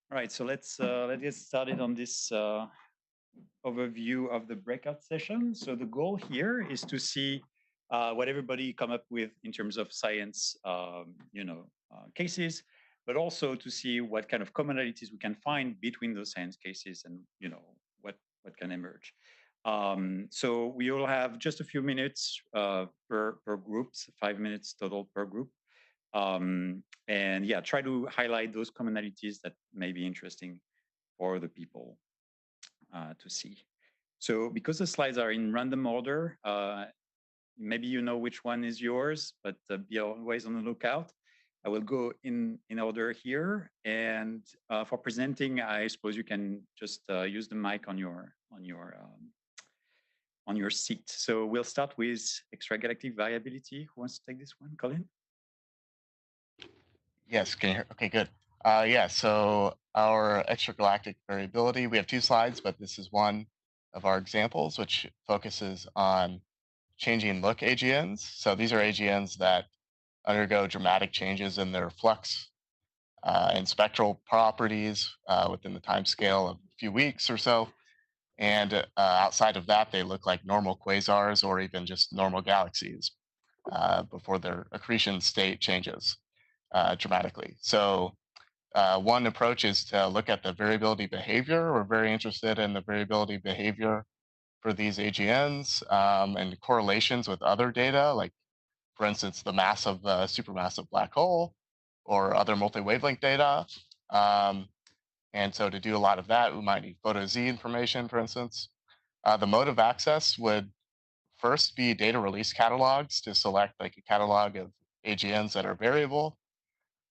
All right, so let's get started on this overview of the breakout session. So the goal here is to see what everybody come up with in terms of science, cases, but also to see what kind of commonalities we can find between those science cases and what can emerge. So we all have just a few minutes per group, 5 minutes total per group. And yeah, try to highlight those commonalities that may be interesting for the people to see. So because the slides are in random order, maybe you know which one is yours, but be always on the lookout. I will go in order here, and for presenting, I suppose you can just use the mic on your seat. So we'll start with extragalactic variability. Who wants to take this one, Colin? Yes, can you hear? Okay, good. Yeah, so our extragalactic variability, we have two slides, but this is one of our examples, which focuses on changing look AGNs. So these are AGNs that undergo dramatic changes in their flux and spectral properties within the time scale of a few weeks or so. And outside of that, they look like normal quasars or even just normal galaxies before their accretion state changes dramatically. So one approach is to look at the variability behavior. We're very interested in the variability behavior for these AGNs and correlations with other data, like, for instance, the mass of a supermassive black hole or other multi-wavelength data. And so to do a lot of that, we might need photo Z information, for instance. The mode of access would first be data release catalogs to select like a catalog of AGNs that are variable.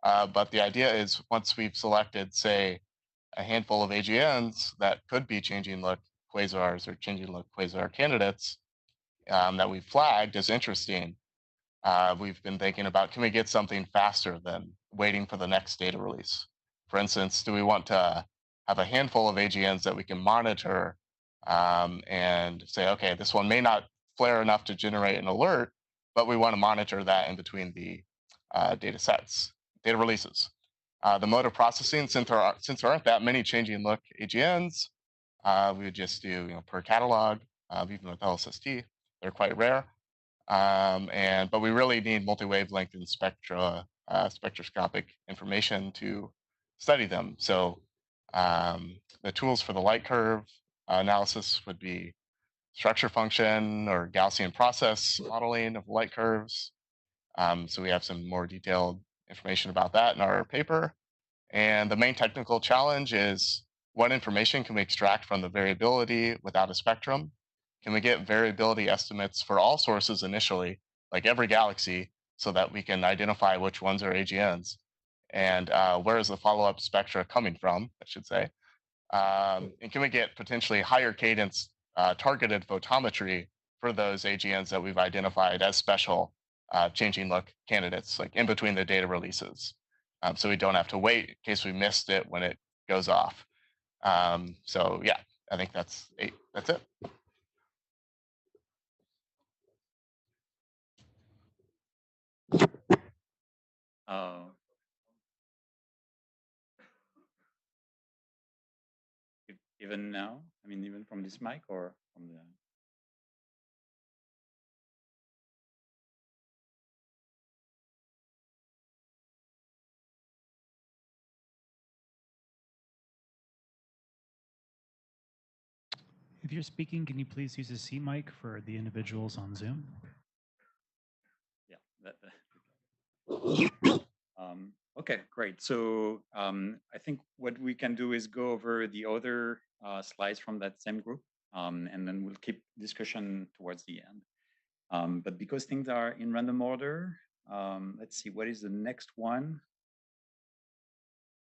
But the idea is once we've selected, say, a handful of AGNs that could be changing look quasars or changing look quasar candidates that we've flagged as interesting, we've been thinking about, can we get something faster than waiting for the next data release? For instance, do we want to have a handful of AGNs that we can monitor and say, okay, this one may not flare enough to generate an alert, but we want to monitor that in between the data releases. The mode of processing, since there aren't that many changing look AGNs, we would just do per catalog, even with LSST, they're quite rare. But we really need multi-wavelength and spectroscopic information to study them. So the tools for the light curve analysis would be structure function or Gaussian process modeling of light curves. So we have some more detailed information about that in our paper. And the main technical challenge is what information can we extract from the variability without a spectrum? Can we get variability estimates for all sources initially, like every galaxy, so that we can identify which ones are AGNs? And where is the follow-up spectra coming from, I should say? And can we get potentially higher cadence targeted photometry for those AGNs that we've identified as special changing look candidates, like in between the data releases? So we don't have to wait in case we missed it when it goes off. So yeah, I think that's it. Even now, I mean, even from this mic or from the. If you're speaking, can you please use a C mic for the individuals on Zoom? Yeah. Okay, great. So I think what we can do is go over the other slides from that same group, and then we'll keep discussion towards the end. But because things are in random order, let's see, what is the next one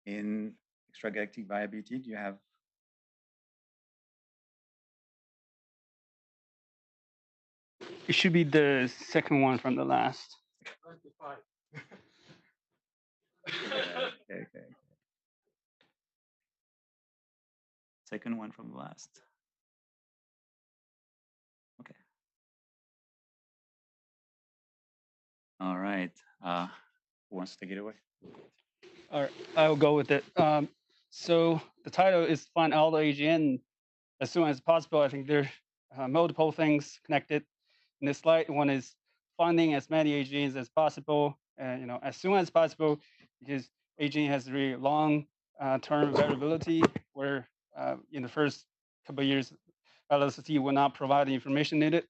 in extragalactic variability? Do you have? It should be the second one from the last. Okay. Second one from the last. Okay. All right. Who wants to take it away? All right, I'll go with it. So the title is find all the AGN as soon as possible. I think there are multiple things connected in this slide. One is finding as many AGNs as possible, as soon as possible, because AGN has really long term variability where in the first couple of years, LST will not provide the information needed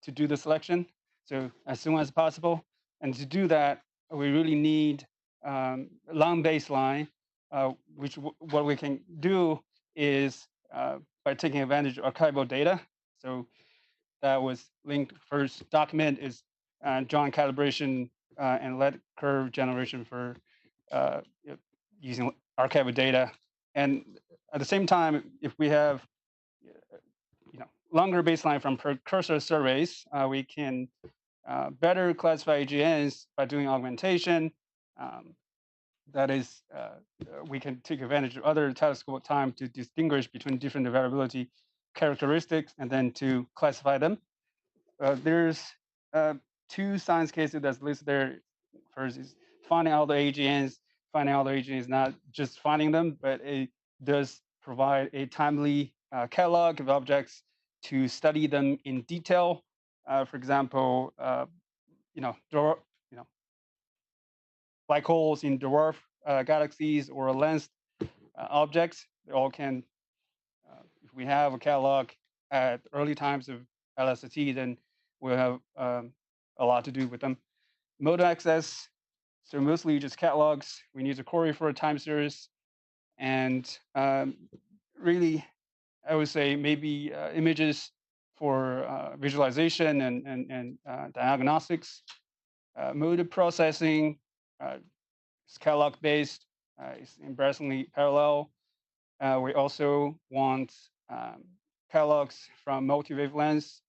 to do the selection. So as soon as possible. And to do that, we really need long baseline, which what we can do is by taking advantage of archival data. So that was linked first document is John calibration and lead curve generation for using archival data. And at the same time, if we have longer baseline from precursor surveys, we can better classify AGNs by doing augmentation. That is, we can take advantage of other telescope time to distinguish between different variability characteristics and then to classify them. There's two science cases that's listed there. First is finding all the AGNs. Finding all the AGNs, not just finding them, but it does provide a timely catalog of objects to study them in detail. For example, black holes in dwarf galaxies or lensed objects. They all can, if we have a catalog at early times of LST, then we'll have a lot to do with them. Mode access, so mostly just catalogs. We need to query for a time series. And really, I would say maybe images for visualization and diagnostics. Mode processing is catalog based. It's embarrassingly parallel. We also want catalogs from multi-wavelengths,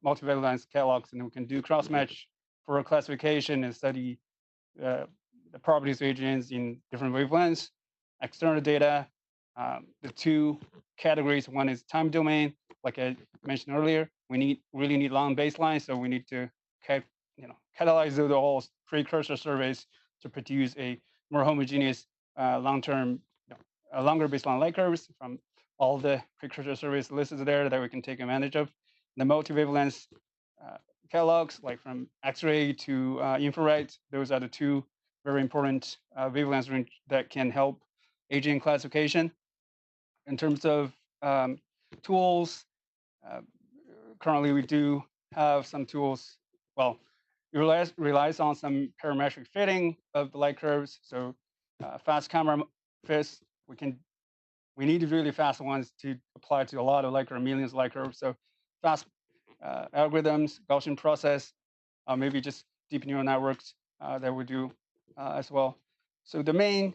multi-wavelength catalogs, and we can do cross-match for classification and study the properties of agents in different wavelengths. External data, the two categories. One is time domain, like I mentioned earlier. We really need long baseline, so we need to catalyze those all precursor surveys to produce a more homogeneous long-term, longer baseline light curves from all the precursor surveys listed there that we can take advantage of. The multi-wavelength catalogs, like from X-ray to infrared, those are the two very important wavelength range that can help aging classification. In terms of tools, currently we do have some tools. Well, it relies on some parametric fitting of the light curves. So fast camera fits, we need really fast ones to apply to a lot of light curve, millions of light curves. So fast algorithms, Gaussian process, maybe just deep neural networks that we do as well. So the main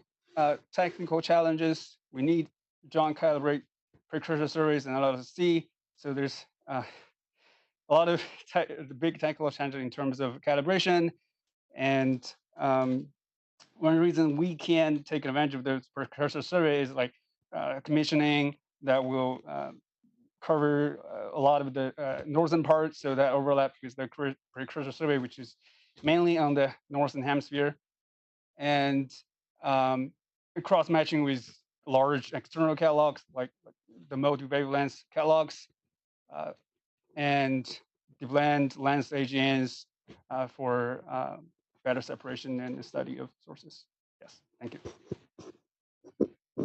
technical challenges, we need John calibrate precursor surveys and LLC. So there's a lot of the big technical challenges in terms of calibration. And one reason we can take advantage of those precursor surveys is like commissioning that will cover a lot of the northern parts, so that overlaps with the precursor survey, which is mainly on the northern hemisphere, and cross-matching with large external catalogs like the multi-wavelength catalogs, and the blend lens AGNs for better separation and the study of sources. Yes, thank you.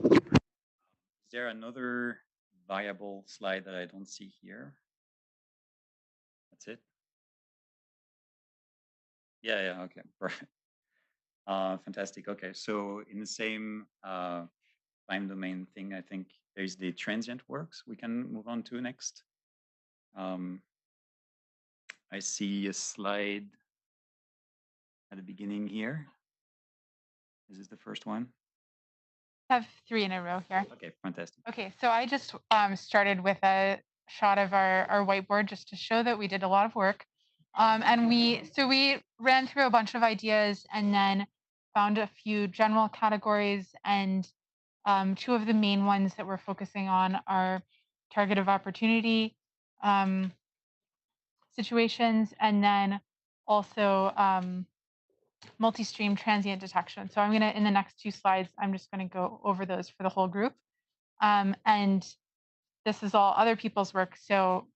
Is there another viable slide that I don't see here? That's it? Yeah, okay, perfect. Fantastic. Okay, so in the same time domain thing, I think there's the transient works we can move on to next. I see a slide at the beginning here. Is this the first one? I have 3 in a row here. Okay, fantastic. Okay, so I just started with a shot of our whiteboard just to show that we did a lot of work. And we ran through a bunch of ideas and then found a few general categories, and 2 of the main ones that we're focusing on are target of opportunity situations, and then also multi-stream transient detection. So I'm going to, in the next 2 slides, I'm just going to go over those for the whole group. And this is all other people's work, so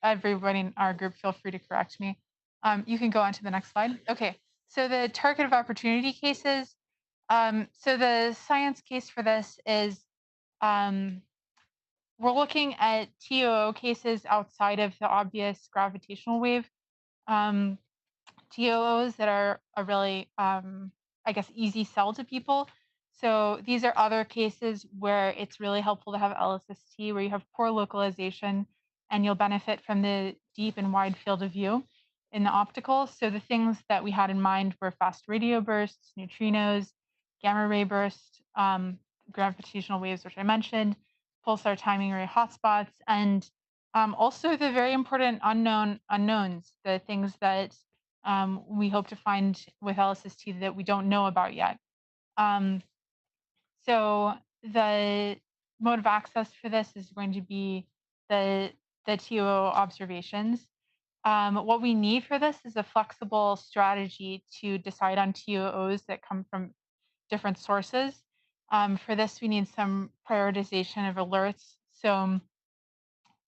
everybody in our group, feel free to correct me. You can go on to the next slide. Okay, so the target of opportunity cases. So the science case for this is we're looking at TOO cases outside of the obvious gravitational wave TOOs that are a really, I guess, easy sell to people. So these are other cases where it's really helpful to have LSST, where you have poor localization and you'll benefit from the deep and wide field of view in the optical. So the things that we had in mind were fast radio bursts, neutrinos, gamma ray bursts, gravitational waves, which I mentioned, pulsar timing array hotspots, and also the very important unknowns, the things that we hope to find with LSST that we don't know about yet. So the mode of access for this is going to be the TOO observations. What we need for this is a flexible strategy to decide on TOOs that come from different sources. For this, we need some prioritization of alerts. So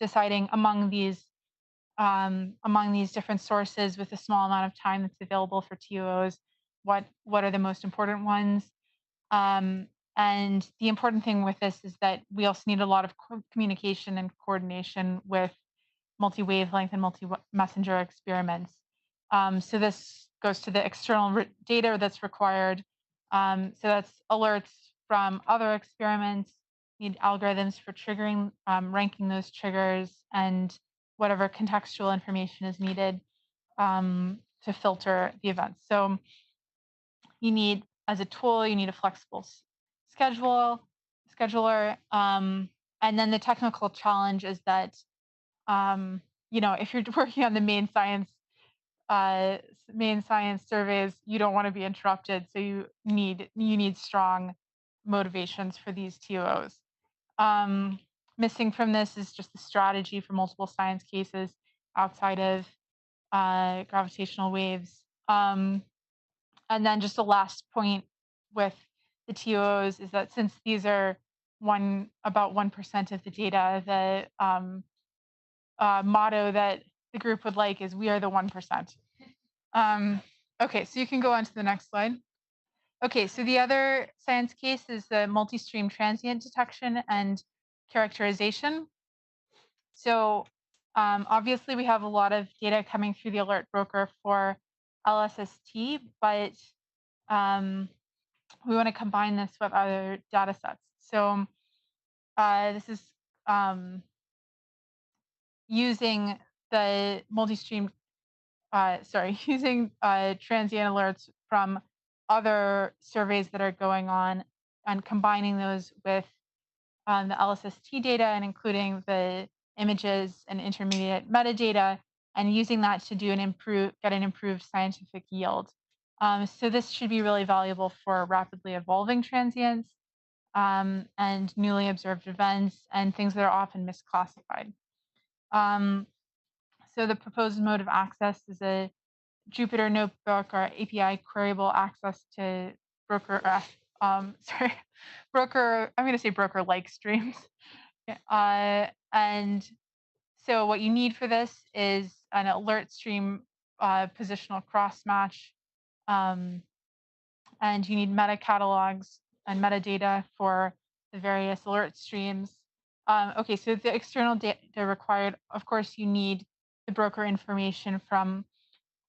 deciding among these different sources with a small amount of time that's available for TOOs, what are the most important ones. And the important thing with this is that we also need a lot of communication and coordination with multi-wavelength and multi-messenger experiments. So this goes to the external data that's required. So that's alerts from other experiments, need algorithms for triggering, ranking those triggers, and whatever contextual information is needed to filter the events. So you need, as a tool, you need a flexible scheduler. And then the technical challenge is that, if you're working on the main science surveys, you don't want to be interrupted. So you need strong motivations for these TOOs. Missing from this is just the strategy for multiple science cases outside of gravitational waves. And then just the last point with the TOOs is that since these are about 1% of the data, the motto that the group would like is "We are the 1%." Okay, so you can go on to the next slide. Okay, so the other science case is the multi-stream transient detection and characterization. So obviously we have a lot of data coming through the alert broker for LSST, but we want to combine this with other data sets. So this is using the multi-stream, using transient alerts from other surveys that are going on and combining those with the LSST data and including the images and intermediate metadata and using that to do get an improved scientific yield. So this should be really valuable for rapidly evolving transients and newly observed events and things that are often misclassified. So the proposed mode of access is a Jupyter notebook or API queryable access to broker, broker, I'm going to say broker-like streams. And so what you need for this is an alert stream positional cross-match. And you need meta catalogs and metadata for the various alert streams. Okay, so the external data required, of course, you need the broker information from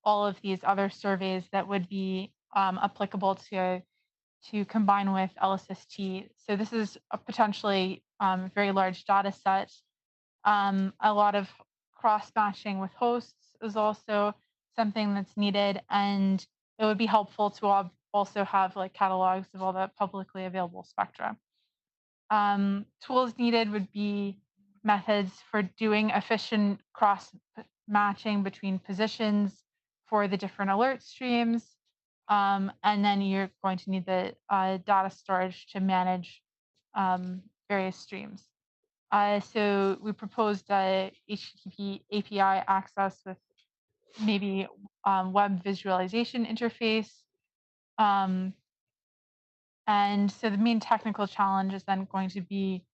all of these other surveys that would be applicable to combine with LSST. So this is a potentially very large data set. A lot of cross-matching with hosts is also something that's needed, and it would be helpful to also have like catalogs of all the publicly available spectra. Tools needed would be methods for doing efficient cross-matching between positions for the different alert streams. And then you're going to need the data storage to manage various streams. So we proposed a HTTP API access with maybe web visualization interface And so the main technical challenge is then going to be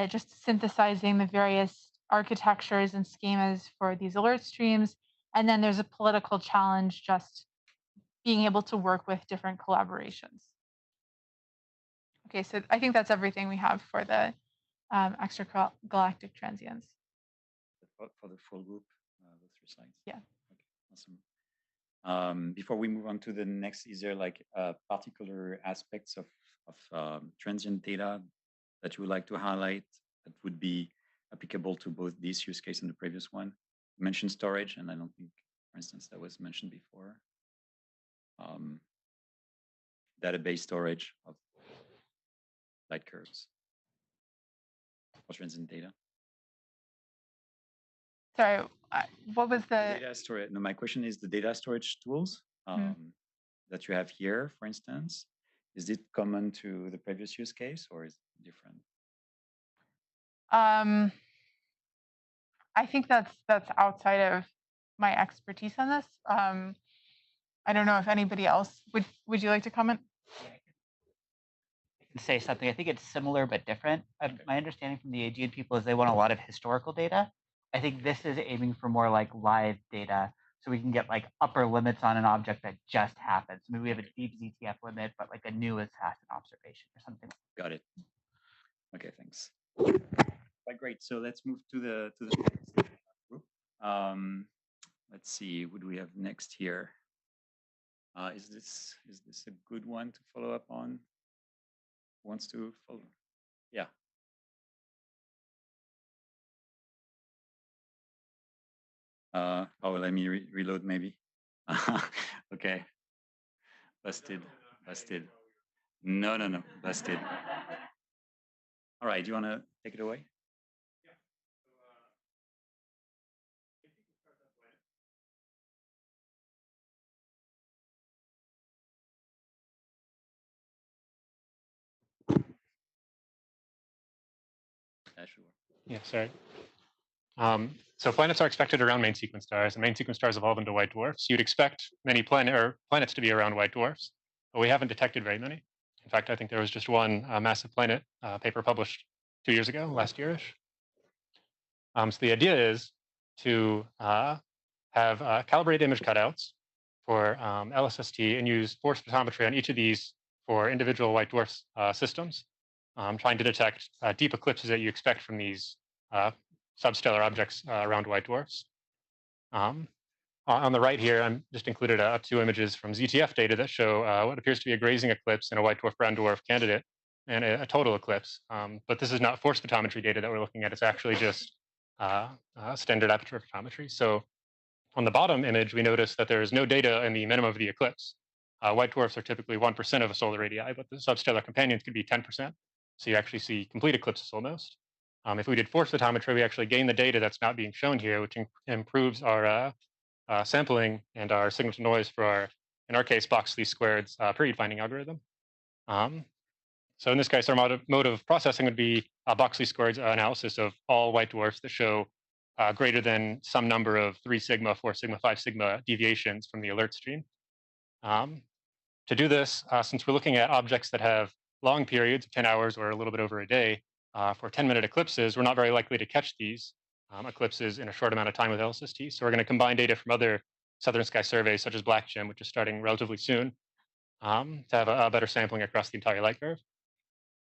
just synthesizing the various architectures and schemas for these alert streams. And then there's a political challenge, just being able to work with different collaborations. Okay, so I think that's everything we have for the extragalactic transients. For the full group, those 3 slides. Yeah. Okay, awesome. Before we move on to the next, is there like particular aspects of transient data that you would like to highlight that would be applicable to both this use case and the previous one? You mentioned storage, and I don't think, for instance, that was mentioned before. Database storage of light curves for transient data. Sorry, what was the data storage? No, my question is the data storage tools that you have here, for instance, is it common to the previous use case or is it different? I think that's outside of my expertise on this. I don't know if anybody else would you like to comment? I can say something. I think it's similar but different. My understanding from the Aegean people is they want a lot of historical data. I think this is aiming for more like live data, so we can get like upper limits on an object that just happened. So maybe we have a deep ZTF limit, but like a new assassin observation or something. Got it. Okay, thanks. Right, great. So let's move to the next group. Let's see, what do we have next here? Is this a good one to follow up on? Who wants to follow? Yeah. Oh, let me reload maybe. Okay. Busted. No, busted. All right, do you want to take it away? Yeah, sorry. So planets are expected around main sequence stars, and main sequence stars evolve into white dwarfs. You'd expect many planets to be around white dwarfs, but we haven't detected very many. In fact, I think there was just one massive planet paper published 2 years ago, last yearish. So the idea is to have calibrated image cutouts for LSST and use force photometry on each of these for individual white dwarf systems, trying to detect deep eclipses that you expect from these substellar objects around white dwarfs. On the right here, I'm just included 2 images from ZTF data that show what appears to be a grazing eclipse in a white dwarf brown dwarf candidate and a total eclipse. But this is not force photometry data that we're looking at. It's actually just standard aperture photometry. So on the bottom image, we notice that there is no data in the minimum of the eclipse. White dwarfs are typically 1% of a solar radii, but the substellar companions could be 10%. So you actually see complete eclipses almost. If we did force photometry, we actually gain the data that's not being shown here, which improves our sampling and our signal to noise for our, in our case, box least squared's period finding algorithm. So in this case, our mode of processing would be box least squared's analysis of all white dwarfs that show greater than some number of 3 sigma, 4 sigma, 5 sigma deviations from the alert stream. To do this, since we're looking at objects that have long periods of 10 hours or a little bit over a day, for 10-minute eclipses, we're not very likely to catch these eclipses in a short amount of time with LSST. So we're going to combine data from other Southern Sky surveys, such as Black Gem, which is starting relatively soon, to have a better sampling across the entire light curve.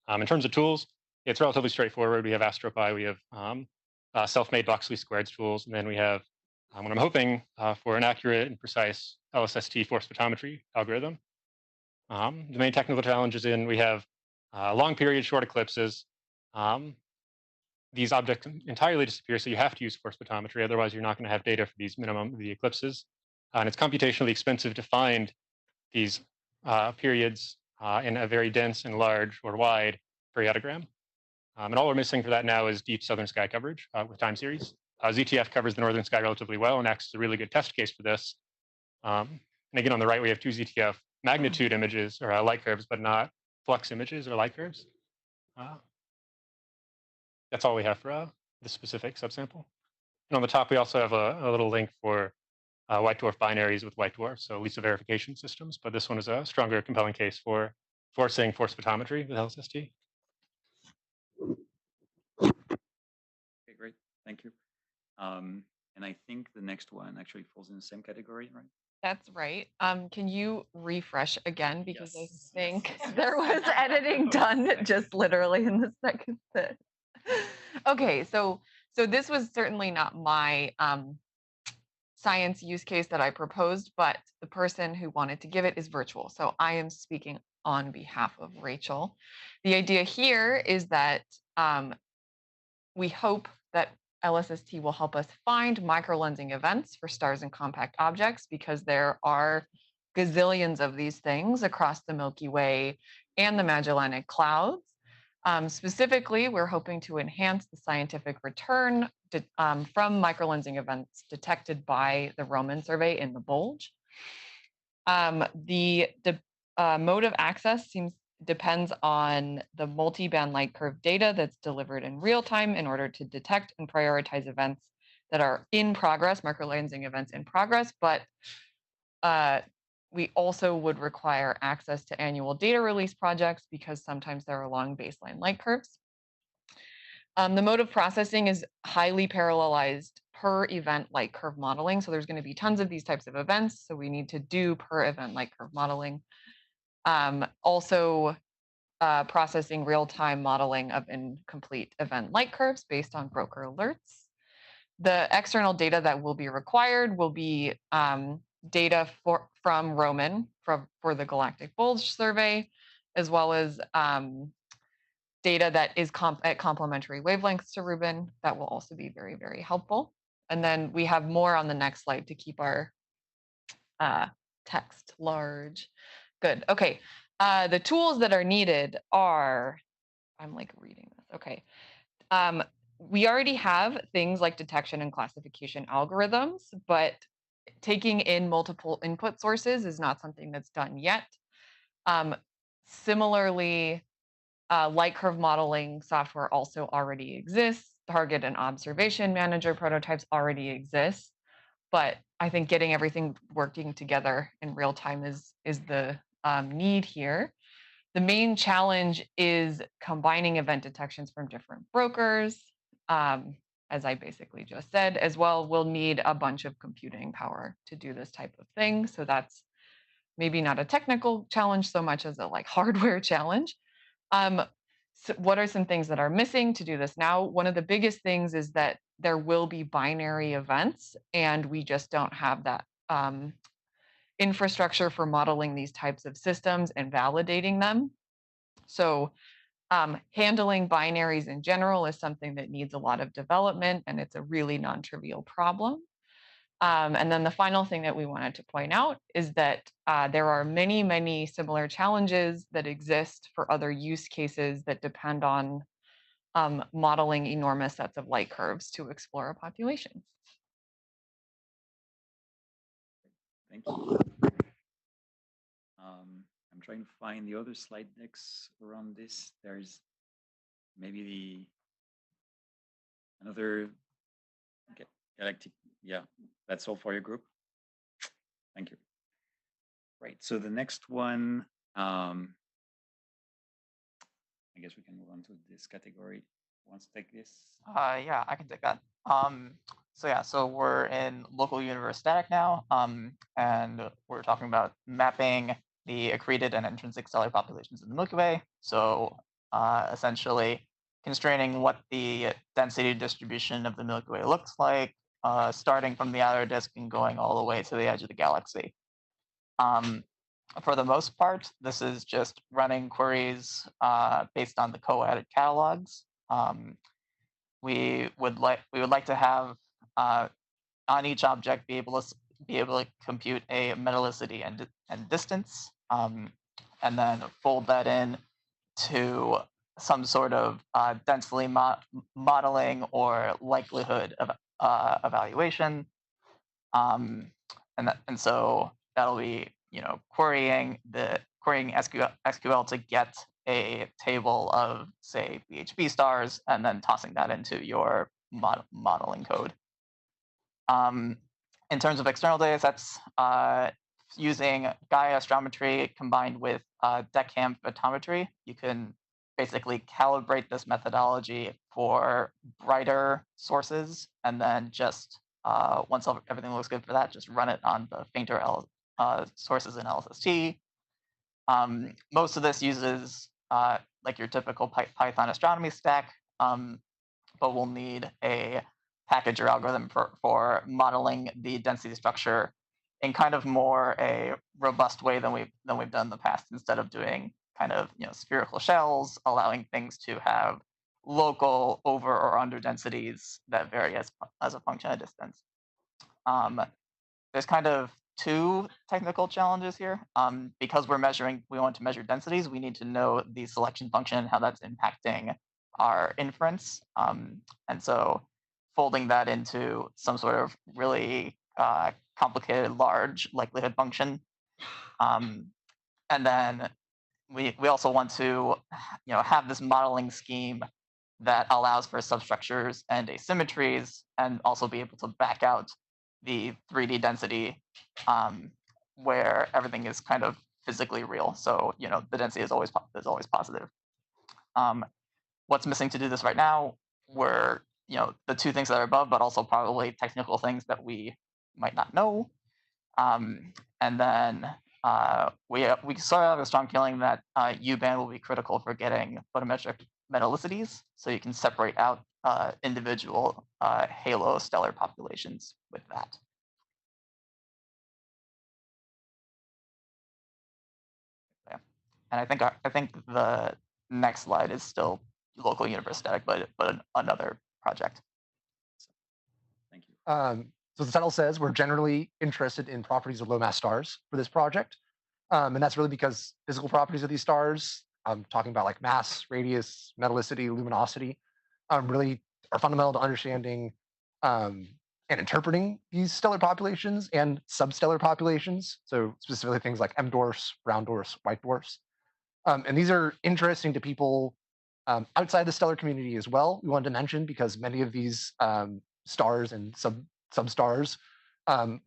In terms of tools, it's relatively straightforward. We have AstroPi, we have self-made box least squared tools, and then we have what I'm hoping for an accurate and precise LSST force photometry algorithm. The main technical challenges we have long period short eclipses. These objects entirely disappear, so you have to use force photometry. Otherwise, you're not going to have data for these minimum of the eclipses. And it's computationally expensive to find these periods in a very dense and large or wide periodogram. And all we're missing for that now is deep southern sky coverage with time series. ZTF covers the northern sky relatively well and acts as a really good test case for this. And again, on the right, we have 2 ZTF magnitude images or light curves, but not flux images or light curves. That's all we have for the specific subsample. And on the top, we also have a little link for white dwarf binaries with white dwarfs, so Lisa verification systems. But this one is a stronger, compelling case for forcing force photometry with LSST. Okay, great. Thank you. And I think the next one actually falls in the same category, right? That's right. Can you refresh again? Because Yes, I think yes. there was editing done just literally in the second bit. Okay, so this was certainly not my science use case that I proposed, but the person who wanted to give it is virtual. So I am speaking on behalf of Rachel. The idea here is that we hope that LSST will help us find microlensing events for stars and compact objects, because there are gazillions of these things across the Milky Way and the Magellanic Clouds. Specifically, we're hoping to enhance the scientific return from microlensing events detected by the Roman survey in the bulge. The mode of access depends on the multi-band light curve data that's delivered in real time in order to detect and prioritize events that are in progress, microlensing events in progress, but we also would require access to annual data release projects because sometimes there are long baseline light curves. The mode of processing is highly parallelized per event light curve modeling. So there's going to be tons of these types of events. So we need to do per event light curve modeling. Also processing real-time modeling of incomplete event light curves based on broker alerts. The external data that will be required will be data from Roman for the galactic bulge survey, as well as data that is at complementary wavelengths to Rubin. That will also be very, very helpful. And then we have more on the next slide to keep our text large. Good. Okay. The tools that are needed are, I'm like reading this. Okay. We already have things like detection and classification algorithms, but taking in multiple input sources is not something that's done yet. Similarly, light curve modeling software also already exists. Target and observation manager prototypes already exist, but I think getting everything working together in real time is the need here. The main challenge is combining event detections from different brokers. As I basically just said, as well, we'll need a bunch of computing power to do this type of thing. So that's maybe not a technical challenge so much as a like hardware challenge. So what are some things that are missing to do this now? One of the biggest things is that there will be binary events, and we just don't have that infrastructure for modeling these types of systems and validating them. So handling binaries in general is something that needs a lot of development, and it's a really non-trivial problem. And then the final thing that we wanted to point out is that there are many, many similar challenges that exist for other use cases that depend on modeling enormous sets of light curves to explore a population. Thank you. I'm trying to find the other slide decks around this. There's maybe another galactic. Yeah, that's all for your group. Thank you. Right. So the next one, I guess we can move on to this category. Who wants to take this? Yeah, I can take that. So we're in local universe static now, and we're talking about mapping the accreted and intrinsic stellar populations in the Milky Way. So essentially constraining what the density distribution of the Milky Way looks like, starting from the outer disk and going all the way to the edge of the galaxy. For the most part, this is just running queries based on the co-added catalogs. We would like to have on each object be able to compute a metallicity and distance, and then fold that in to some sort of density modeling or likelihood of evaluation, and so that'll be querying SQL to get a table of, say, BHB stars, and then tossing that into your modeling code. in terms of external data sets, using Gaia astrometry combined with DECAM photometry, you can basically calibrate this methodology for brighter sources, and then just once everything looks good for that, just run it on the fainter sources in LSST. Most of this uses like your typical Python astronomy stack, but we'll need a package or algorithm for modeling the density structure in kind of more a robust way than we've done in the past, instead of doing kind of spherical shells, allowing things to have local over or under densities that vary as a function of distance. There's kind of two technical challenges here. Because we want to measure densities, we need to know the selection function and how that's impacting our inference. And so folding that into some sort of really complicated large likelihood function. And then we also want to have this modeling scheme that allows for substructures and asymmetries, and also be able to back out the 3D density where everything is kind of physically real. So the density is always positive. What's missing to do this right now were the two things that are above, but also probably technical things that we might not know. And then we started out with a strong feeling that U-band will be critical for getting photometric metallicities, so you can separate out individual halo stellar populations with that. Yeah. And I think the next slide is still local universe static, but another project. Thank you. So the title says we're generally interested in properties of low mass stars for this project. And that's really because physical properties of these stars, I'm talking about like mass, radius, metallicity, luminosity, really are fundamental to understanding and interpreting these stellar populations and substellar populations. So specifically things like M dwarfs, brown dwarfs, white dwarfs. And these are interesting to people outside the stellar community as well. We wanted to mention because many of these stars and substars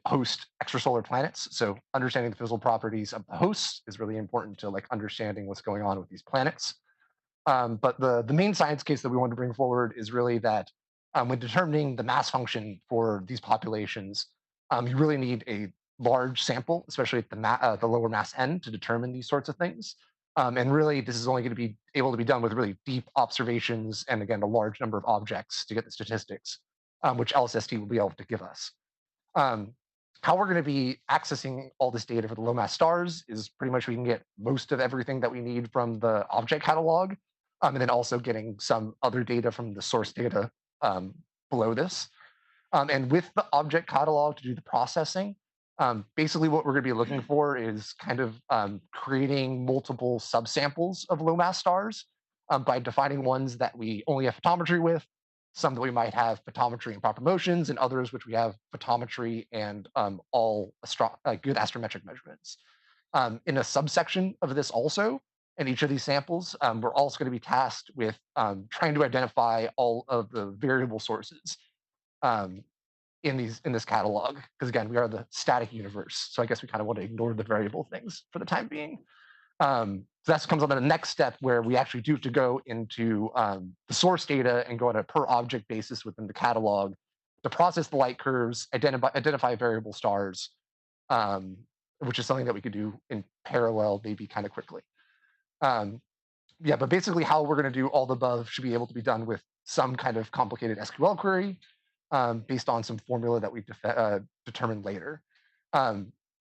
host extrasolar planets. So understanding the physical properties of the hosts is really important to like understanding what's going on with these planets. But the main science case that we want to bring forward is really that when determining the mass function for these populations, you really need a large sample, especially at the lower mass end, to determine these sorts of things. And really, this is only going to be able to be done with really deep observations and, again, a large number of objects to get the statistics, which LSST will be able to give us. How we're going to be accessing all this data for the low mass stars is pretty much we can get most of everything that we need from the object catalog, and then also getting some other data from the source data below this. And with the object catalog to do the processing, basically what we're going to be looking for is kind of creating multiple subsamples of low mass stars by defining ones that we only have photometry with, some that we might have photometry and proper motions, and others which we have photometry and all good astrometric measurements. In a subsection of this also, in each of these samples, we're also going to be tasked with trying to identify all of the variable sources in this catalog, because again, we are the static universe. So I guess we kind of want to ignore the variable things for the time being. So that comes on to the next step where we actually do have to go into the source data and go on a per object basis within the catalog to process the light curves, identify variable stars, which is something that we could do in parallel, maybe kind of quickly. Yeah, but basically how we're going to do all the above should be able to be done with some kind of complicated SQL query based on some formula that we determined later.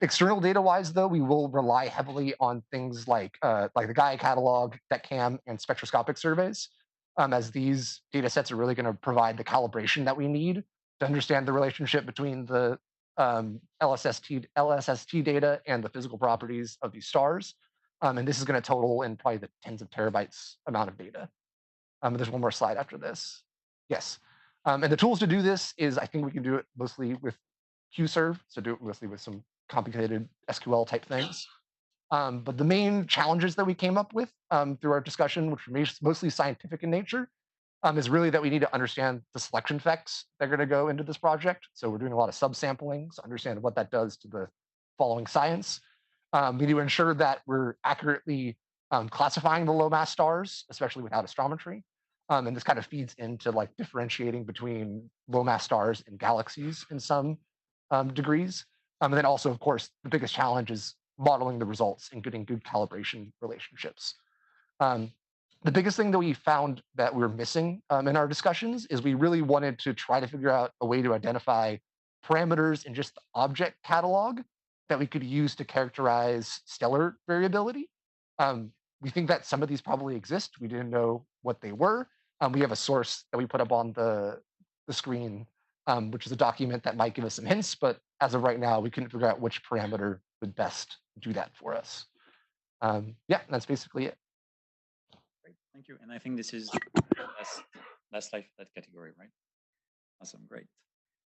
External data-wise, though, we will rely heavily on things like the Gaia catalog, DECAM, and spectroscopic surveys, as these data sets are really going to provide the calibration that we need to understand the relationship between the LSST data and the physical properties of these stars. And this is going to total in probably the tens of terabytes amount of data. There's one more slide after this. Yes. And the tools to do this is, I think we can do it mostly with QServe, so do it mostly with some complicated SQL type things. But the main challenges that we came up with through our discussion, which were mostly scientific in nature, is really that we need to understand the selection effects that are going to go into this project. So we're doing a lot of subsampling to understand what that does to the following science. We need to ensure that we're accurately classifying the low mass stars, especially without astrometry. And this kind of feeds into like differentiating between low mass stars and galaxies in some degrees. And then also, of course, the biggest challenge is modeling the results and getting good calibration relationships. The biggest thing that we found that we're missing in our discussions is we really wanted to try to figure out a way to identify parameters in just the object catalog that we could use to characterize stellar variability. We think that some of these probably exist. We didn't know what they were. We have a source that we put up on the screen, which is a document that might give us some hints, but as of right now, we couldn't figure out which parameter would best do that for us. Yeah, that's basically it. Great, thank you. And I think this is last slide for that category, right? Awesome, great.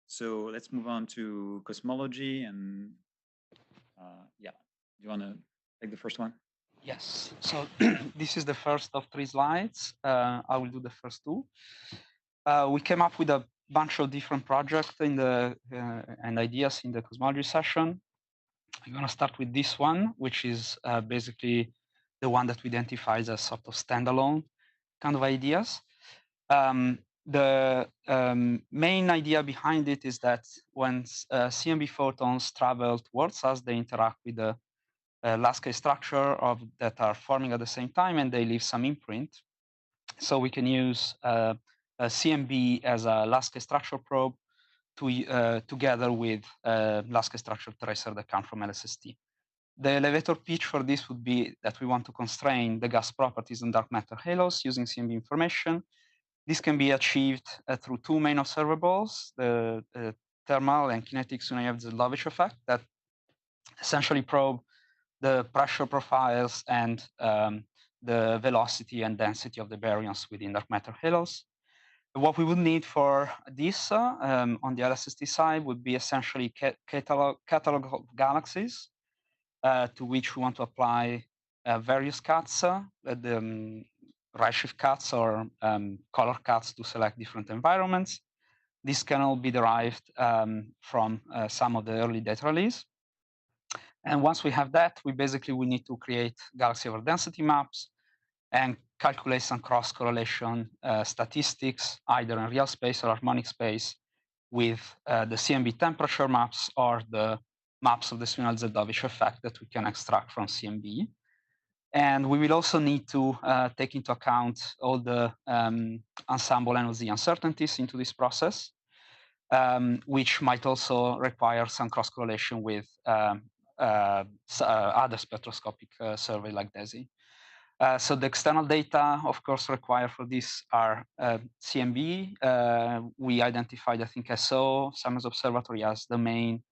So let's move on to cosmology and yeah, do you want to take the first one? Yes, so this is the first of 3 slides. I will do the first 2. We came up with a bunch of different projects in the and ideas in the cosmology session. I'm going to start with this one, which is basically the one that we identify as a sort of standalone kind of ideas. The main idea behind it is that when CMB photons travel towards us, they interact with the Lasky structure that are forming at the same time, and they leave some imprint. So we can use a CMB as a Lasky structure probe together with Lasky structure tracer that come from LSST. The elevator pitch for this would be that we want to constrain the gas properties in dark matter halos using CMB information. This can be achieved through 2 main observables, the thermal and kinetic Sunyaev-Zeldovich effect that essentially probe the pressure profiles and the velocity and density of the baryons within dark matter halos. What we would need for this on the LSST side would be essentially catalog of galaxies to which we want to apply various cuts, the redshift cuts or color cuts to select different environments. This can all be derived from some of the early data release. And once we have that, we need to create galaxy over density maps and calculate some cross correlation statistics, either in real space or harmonic space, with the CMB temperature maps or the maps of the Sunyaev-Zeldovich effect that we can extract from CMB. And we will also need to take into account all the ensemble NOZ uncertainties into this process, which might also require some cross correlation with other spectroscopic survey like DESI. So the external data, of course, required for this are CMB. We identified, I think, SO, Summers Observatory, as the main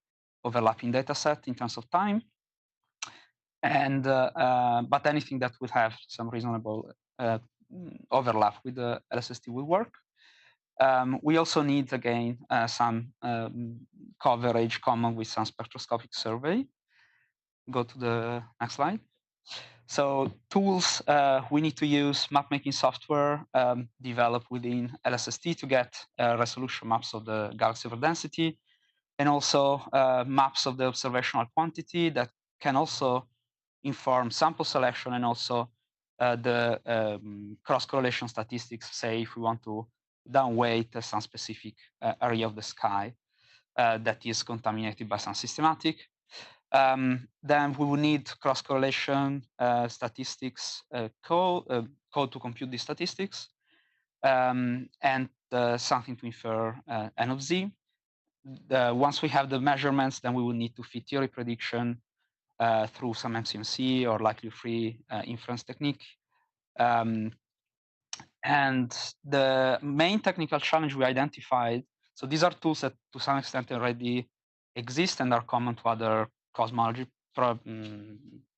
overlapping data set in terms of time. And but anything that would have some reasonable overlap with the LSST will work. We also need, again, some coverage common with some spectroscopic survey. Go to the next slide. So tools, we need to use map-making software developed within LSST to get resolution maps of the galaxy over density, and also maps of the observational quantity that can also inform sample selection and also the cross-correlation statistics, say if we want to downweight some specific area of the sky that is contaminated by some systematic. Then we will need cross-correlation statistics code to compute these statistics, and something to infer N of Z. Once we have the measurements, then we will need to fit theory prediction through some MCMC or likelihood-free inference technique. And the main technical challenge we identified, so these are tools that to some extent already exist and are common to other cosmology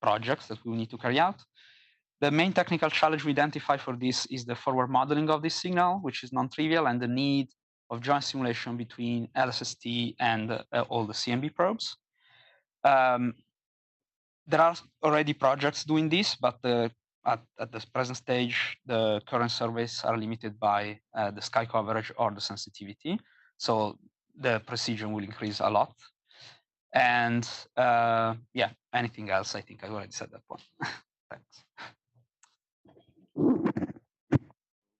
projects that we will need to carry out. The main technical challenge we identify for this is the forward modeling of this signal, which is non-trivial, and the need of joint simulation between LSST and all the CMB probes. There are already projects doing this, but at the present stage, the current surveys are limited by the sky coverage or the sensitivity. So the precision will increase a lot. And yeah, anything else, I think I already said that one. Thanks.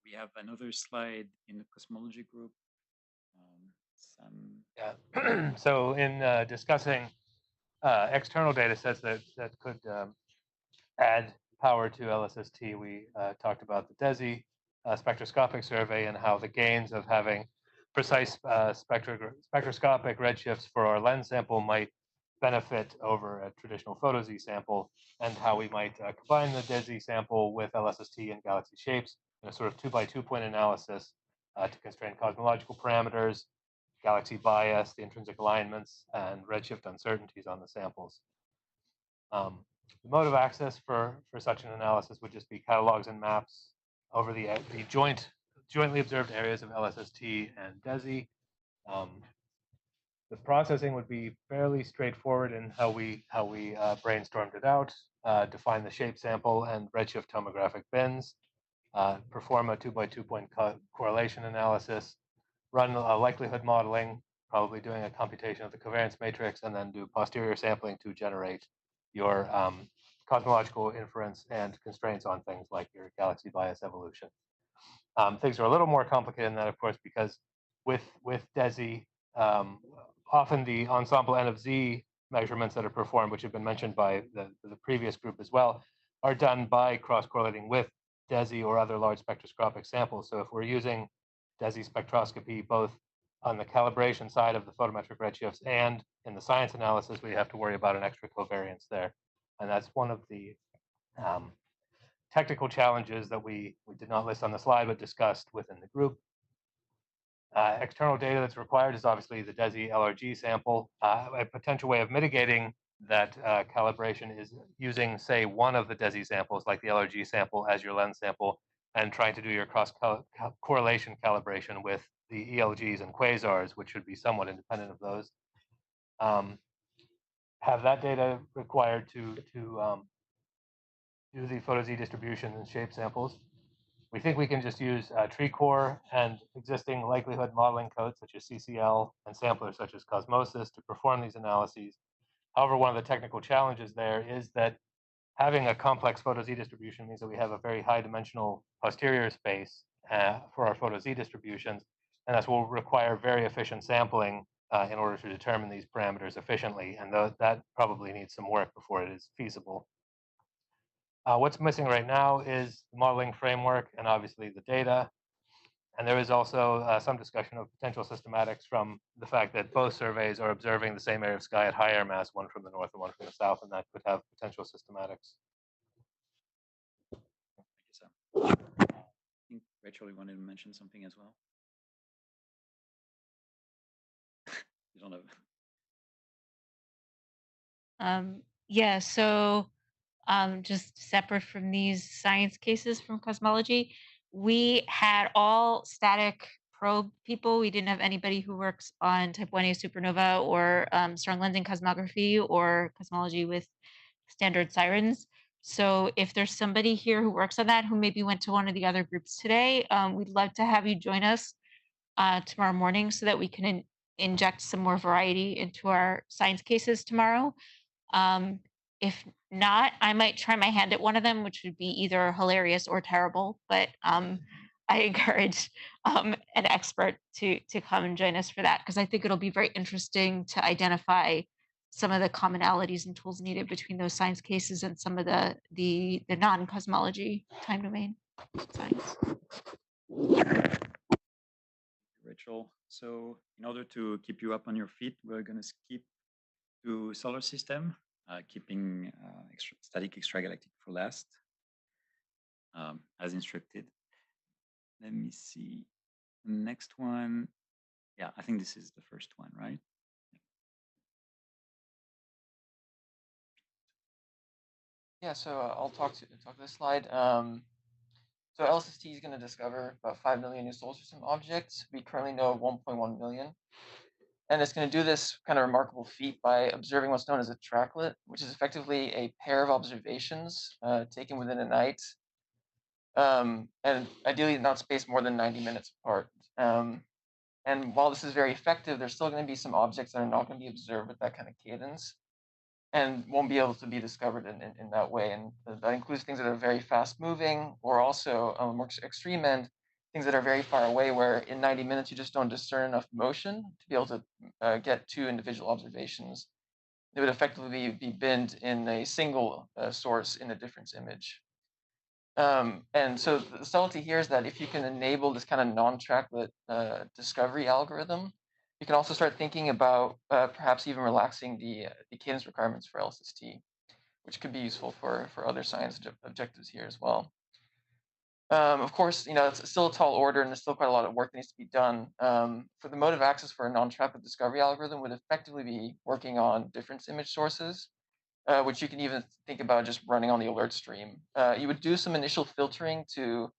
We have another slide in the cosmology group. Yeah. So in discussing external data sets that could add power to LSST, we talked about the DESI spectroscopic survey and how the gains of having precise spectroscopic redshifts for our lens sample might benefit over a traditional photo-Z sample, and how we might combine the DESI sample with LSST and galaxy shapes in a sort of 2x2 point analysis to constrain cosmological parameters, galaxy bias, the intrinsic alignments, and redshift uncertainties on the samples. The mode of access for such an analysis would just be catalogs and maps over the jointly observed areas of LSST and DESI. The processing would be fairly straightforward in how we brainstormed it out. Define the shape sample and redshift tomographic bins. Perform a 2x2 point correlation analysis. Run a likelihood modeling, probably doing a computation of the covariance matrix, and then do posterior sampling to generate your cosmological inference and constraints on things like your galaxy bias evolution. Things are a little more complicated than that, of course, because with DESI, often the ensemble N of Z measurements that are performed, which have been mentioned by the previous group as well, are done by cross-correlating with DESI or other large spectroscopic samples. So if we're using DESI spectroscopy both on the calibration side of the photometric redshifts and in the science analysis, we have to worry about an extra covariance there. And that's one of the technical challenges that we did not list on the slide, but discussed within the group. External data that's required is obviously the DESI LRG sample. A potential way of mitigating that calibration is using, say, one of the DESI samples, like the LRG sample, as your lens sample, and trying to do your cross-correlation calibration with the ELGs and quasars, which should be somewhat independent of those. Have that data required to do the photo-Z distribution and shape samples. We think we can just use tree core and existing likelihood modeling codes such as CCL and samplers such as Cosmosis to perform these analyses. However, one of the technical challenges there is that having a complex photo-Z distribution means that we have a very high dimensional posterior space for our photo-Z distributions, and that will require very efficient sampling in order to determine these parameters efficiently, and that probably needs some work before it is feasible. What's missing right now is the modeling framework and obviously the data. And there is also some discussion of potential systematics from the fact that both surveys are observing the same area of sky at high air mass, one from the north and one from the south, and that could have potential systematics. Thank you, Sam. I think Rachel, you wanted to mention something as well? You don't know. Yeah, so just separate from these science cases from cosmology, we had all static probe people. We didn't have anybody who works on type 1A supernova or strong lensing cosmography or cosmology with standard sirens. So if there's somebody here who works on that, who maybe went to one of the other groups today, we'd love to have you join us tomorrow morning so that we can inject some more variety into our science cases tomorrow. If not, I might try my hand at one of them, which would be either hilarious or terrible. But I encourage an expert to come and join us for that, because I think it'll be very interesting to identify some of the commonalities and tools needed between those science cases and some of the non-cosmology time domain science. Rachel. So in order to keep you up on your feet, we're going to skip to solar system, keeping static extragalactic for last, as instructed. Let me see. Next one. Yeah, I think this is the first one, right? Yeah, so I'll talk to this slide. So LSST is going to discover about 5 million new solar system objects. We currently know 1.1 million. And it's going to do this kind of remarkable feat by observing what's known as a tracklet, which is effectively a pair of observations taken within a night, and ideally not spaced more than 90 minutes apart. And while this is very effective, there's still going to be some objects that are not going to be observed with that kind of cadence and won't be able to be discovered in that way. And that includes things that are very fast moving, or also on the more extreme end, things that are very far away, where in 90 minutes you just don't discern enough motion to be able to get two individual observations. It would effectively be binned in a single source in a difference image. And so the subtlety here is that if you can enable this kind of non-tracklet discovery algorithm, you can also start thinking about perhaps even relaxing the cadence requirements for LSST, which could be useful for other science objectives here as well. Of course, it's still a tall order, and there's still quite a lot of work that needs to be done. For the mode of access for a non-tracklet discovery algorithm would effectively be working on difference image sources, which you can even think about just running on the alert stream. You would do some initial filtering to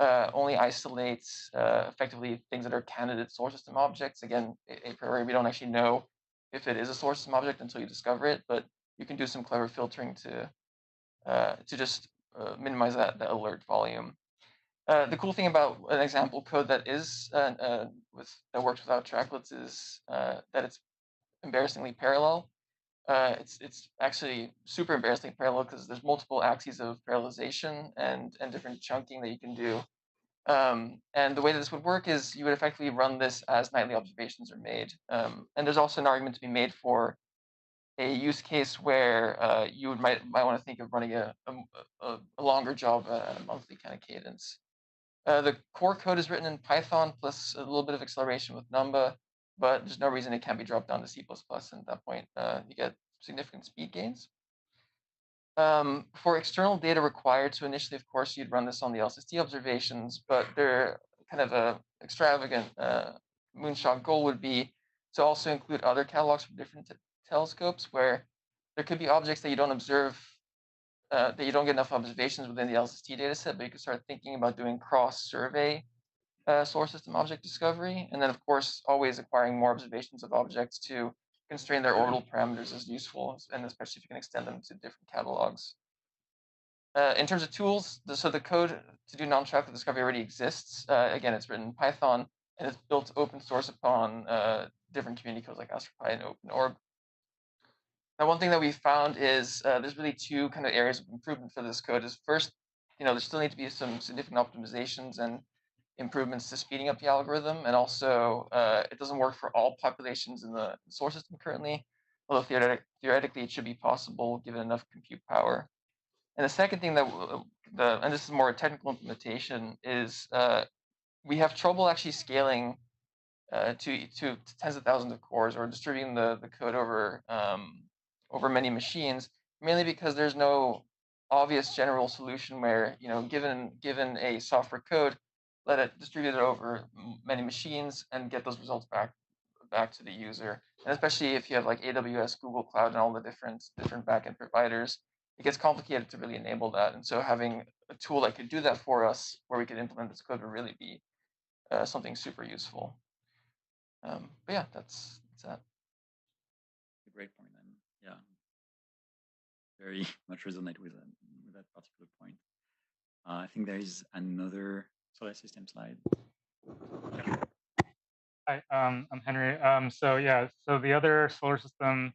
only isolate effectively things that are candidate source system objects. Again, a priori, we don't actually know if it is a source system object until you discover it, but you can do some clever filtering to just minimize that alert volume. The cool thing about an example code that is that works without tracklets is that it's embarrassingly parallel. It's actually super embarrassingly parallel because there's multiple axes of parallelization and different chunking that you can do. And the way that this would work is you would effectively run this as nightly observations are made. And there's also an argument to be made for a use case where you might want to think of running a longer job at a monthly kind of cadence. The core code is written in Python plus a little bit of acceleration with Numba, but there's no reason it can't be dropped down to C++, and at that point you get significant speed gains. For external data required, so initially, of course, you'd run this on the LSST observations, but they're kind of a extravagant moonshot goal would be to also include other catalogs from different telescopes, where there could be objects that you don't observe, that you don't get enough observations within the LSST dataset, but you could start thinking about doing cross-survey source system object discovery, and then, of course, always acquiring more observations of objects to constrain their orbital parameters is useful, and especially if you can extend them to different catalogs. In terms of tools, so the code to do non-tracklet discovery already exists. Again, it's written in Python, and it's built open source upon different community codes like AstroPy and OpenOrb. Now, one thing that we found is there's really two kind of areas of improvement for this code. Is first, there still need to be some significant optimizations and improvements to speeding up the algorithm, and also it doesn't work for all populations in the source system currently, although theoretically it should be possible given enough compute power. And the second thing and this is more a technical implementation, is we have trouble actually scaling to tens of thousands of cores or distributing the code over many machines, mainly because there's no obvious general solution where, given a software code, let it distribute it over many machines and get those results back to the user. And especially if you have like AWS, Google Cloud, and all the different backend providers, it gets complicated to really enable that. And so having a tool that could do that for us, where we could implement this code, would really be something super useful. But yeah, that's that. A great point, and yeah, very much resonate with that particular point. I think there is another solar system slide. Hi, I'm Henry. So the other solar system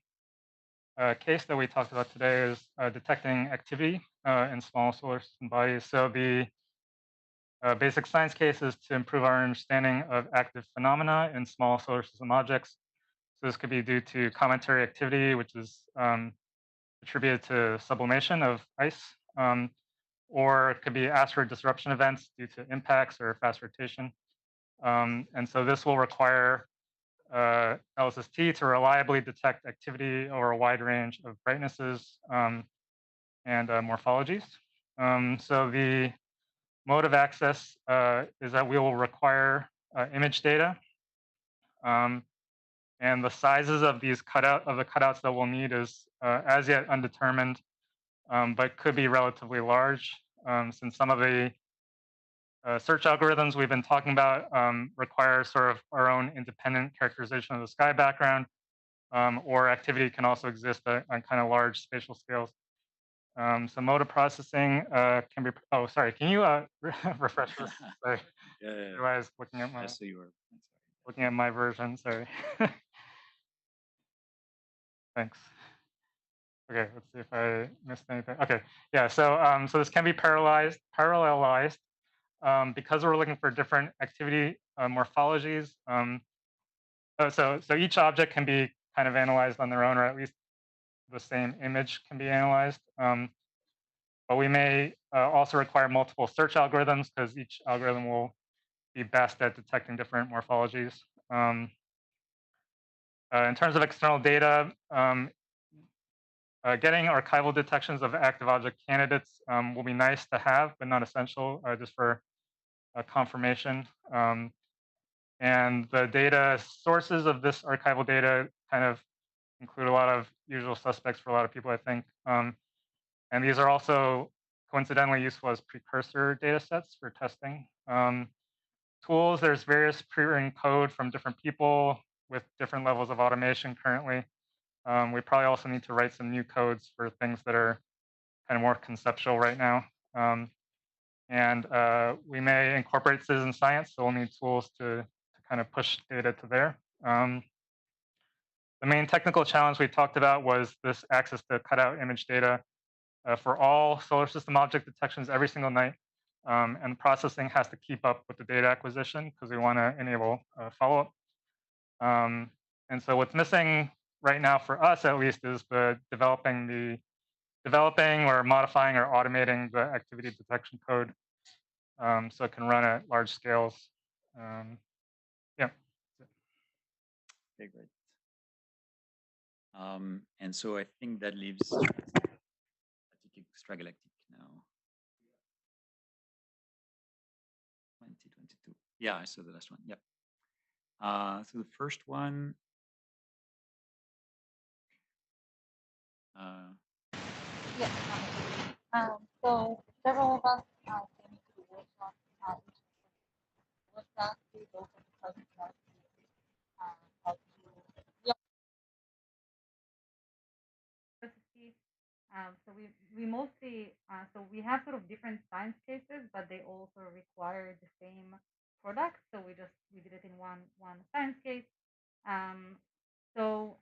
case that we talked about today is detecting activity in small solar system bodies. So the basic science case is to improve our understanding of active phenomena in small solar system objects. So this could be due to cometary activity, which is attributed to sublimation of ice, or it could be asteroid disruption events due to impacts or fast rotation. And so this will require LSST to reliably detect activity over a wide range of brightnesses and morphologies. So the mode of access is that we will require image data, and the sizes of these cutouts that we'll need is as yet undetermined, but could be relatively large, since some of the Search algorithms we've been talking about require sort of our own independent characterization of the sky background, or activity can also exist on kind of large spatial scales. So mode of processing can be, oh, sorry, can you refresh this? Sorry. Yeah. I was looking at my, Yes, so you were. looking at my version, sorry. Thanks. Okay, let's see if I missed anything. Okay, yeah, so so this can be parallelized because we're looking for different activity morphologies. So each object can be kind of analyzed on their own, or at least the same image can be analyzed. But we may also require multiple search algorithms because each algorithm will be best at detecting different morphologies. In terms of external data, getting archival detections of active object candidates will be nice to have, but not essential, just for confirmation. And the data sources of this archival data kind of include a lot of usual suspects for a lot of people, I think. And these are also coincidentally useful as precursor data sets for testing. Tools, there's various pre-written code from different people with different levels of automation currently. We probably also need to write some new codes for things that are kind of more conceptual right now. And we may incorporate citizen science, so we'll need tools to kind of push data to there. The main technical challenge we talked about was this access to cutout image data for all solar system object detections every single night. And processing has to keep up with the data acquisition because we want to enable follow-up. And so what's missing right now for us, at least, is the developing or modifying or automating the activity detection code so it can run at large scales. Yeah. Okay, great. And so I think that leaves extragalactic now. 2022. Yeah, I saw the last one. Yep. So the first one. Yes. So several of us came to the workshop to go from the present how to so we mostly so we have sort of different science cases, but they also require the same product. So we did it in one science case. So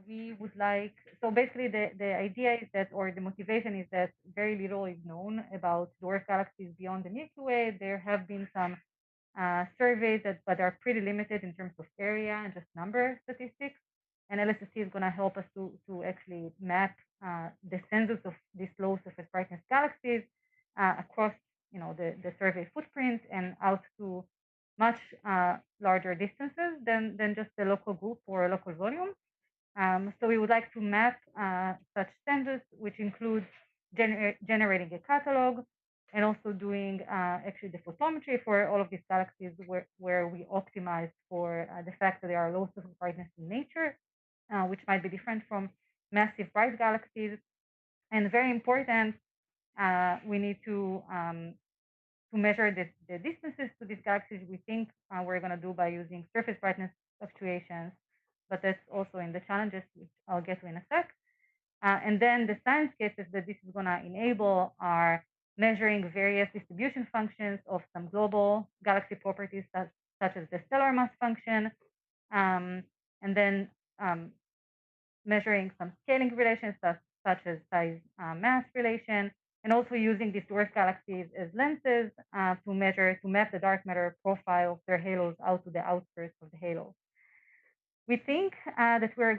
we would like, so basically the idea is that, or the motivation is that very little is known about dwarf galaxies beyond the Milky Way. There have been some surveys but are pretty limited in terms of area and just number statistics. And LSSC is going to help us to actually map the census of these low surface brightness galaxies across, the survey footprint and out to much larger distances than just the local group or local volume. So we would like to map such census, which includes generating a catalog and also doing actually the photometry for all of these galaxies where we optimize for the fact that they are low surface brightness in nature, which might be different from massive bright galaxies. And very important, we need to measure the distances to these galaxies. We think we're going to do by using surface brightness fluctuations, but that's also in the challenges, which I'll get to in a sec. And then the science cases that this is going to enable are measuring various distribution functions of some global galaxy properties such as the stellar mass function, and then measuring some scaling relations such as size mass relation, and also using these dwarf galaxies as lenses to map the dark matter profile of their halos out to the outskirts of the halo. We think that we're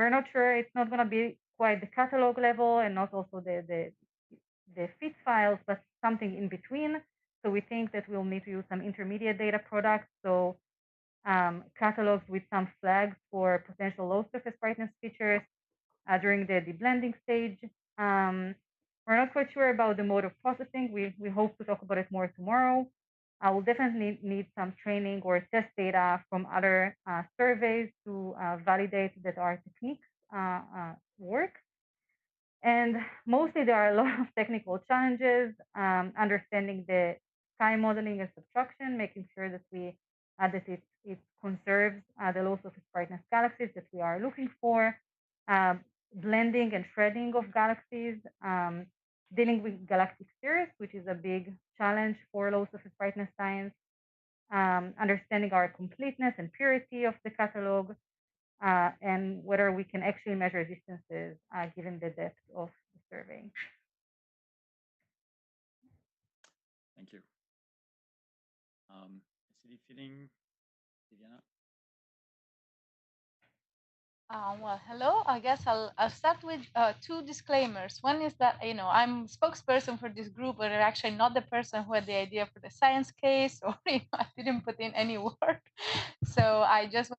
not sure, it's not gonna be quite the catalog level and not also the fit files, but something in between. So we think that we'll need to use some intermediate data products. So catalogs with some flags for potential low surface brightness features during the deblending stage. We're not quite sure about the mode of processing. We hope to talk about it more tomorrow. We'll definitely need some training or test data from other surveys to validate that our techniques work. And mostly there are a lot of technical challenges, understanding the sky modeling and subtraction, making sure that it conserves the low surface brightness galaxies that we are looking for, blending and shredding of galaxies, dealing with galactic spheres, which is a big challenge for low surface brightness science, understanding our completeness and purity of the catalog, and whether we can actually measure distances given the depth of the survey. Thank you. Acidity fitting, Viviana? Well, hello. I guess I'll start with two disclaimers. One is that I'm spokesperson for this group, but I'm actually not the person who had the idea for the science case, or I didn't put in any work. So I just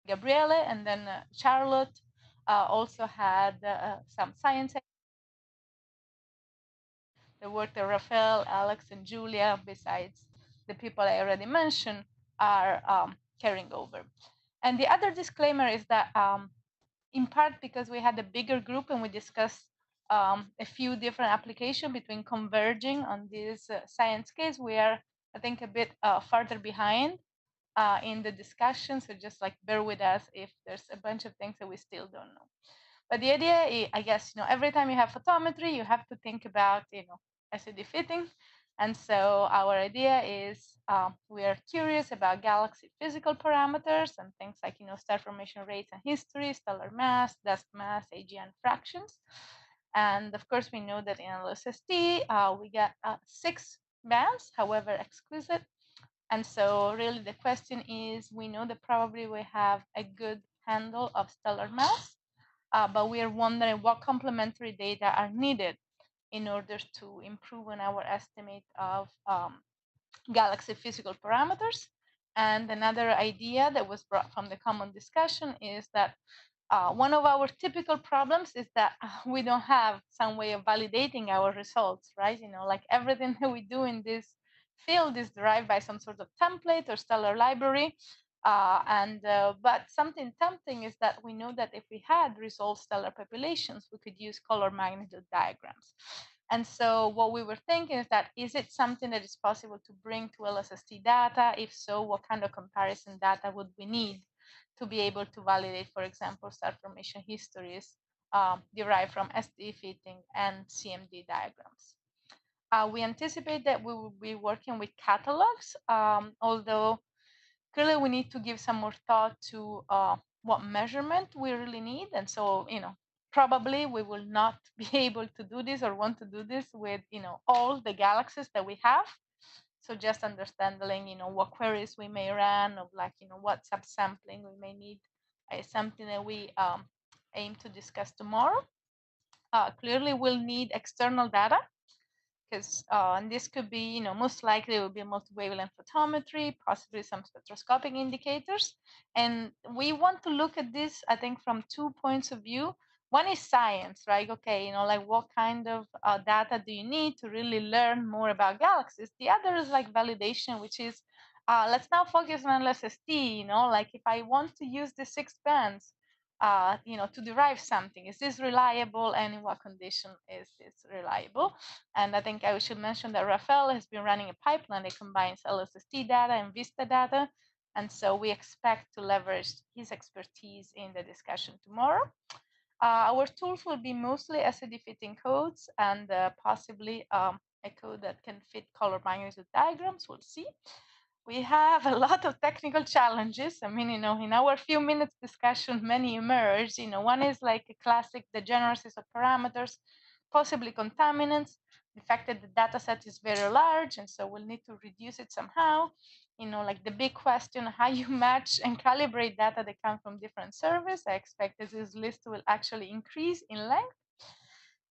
Gabriele, and then Charlotte also had some science. The work that Rafael, Alex, and Julia, besides the people I already mentioned, are carrying over. And the other disclaimer is that in part because we had a bigger group and we discussed a few different applications between converging on this science case, we are, I think, a bit farther behind in the discussion. So just like bear with us if there's a bunch of things that we still don't know. But the idea is, I guess, every time you have photometry, you have to think about, SED fitting. And so our idea is we are curious about galaxy physical parameters and things like, star formation rates and history, stellar mass, dust mass, AGN fractions. And of course, we know that in LSST, we get 6 bands, however exquisite. And so really the question is, we know that probably we have a good handle of stellar mass, but we are wondering what complementary data are needed in order to improve on our estimate of galaxy physical parameters. And another idea that was brought from the common discussion is that one of our typical problems is that we don't have some way of validating our results, right? Like everything that we do in this field is derived by some sort of template or stellar library. But something tempting is that we know that if we had resolved stellar populations, we could use color magnitude diagrams. And so what we were thinking is that, is it something that is possible to bring to LSST data? If so, what kind of comparison data would we need to be able to validate, for example, star formation histories derived from SD fitting and CMD diagrams? We anticipate that we will be working with catalogs, although clearly we need to give some more thought to what measurement we really need. And so, probably we will not be able to do this or want to do this with, all the galaxies that we have. So just understanding, what queries we may run, of like, what subsampling we may need is something that we aim to discuss tomorrow. Clearly we'll need external data, because and this could be, most likely it will be multi-wavelength photometry, possibly some spectroscopic indicators. And we want to look at this, I think, from 2 points of view. One is science, right? Okay, like what kind of data do you need to really learn more about galaxies? The other is like validation, which is let's now focus on LSST, like if I want to use the 6 bands, to derive something. Is this reliable, and in what condition is this reliable? And I think I should mention that Rafael has been running a pipeline that combines LSST data and VISTA data. And so we expect to leverage his expertise in the discussion tomorrow. Our tools will be mostly SED fitting codes and possibly a code that can fit color magnitude diagrams. We'll see. We have a lot of technical challenges. I mean, in our few minutes discussion, many emerged. One is like a classic degeneracies of parameters, possibly contaminants, the fact that the data set is very large, and so we'll need to reduce it somehow. Like the big question, how you match and calibrate data that come from different servers. I expect that this list will actually increase in length.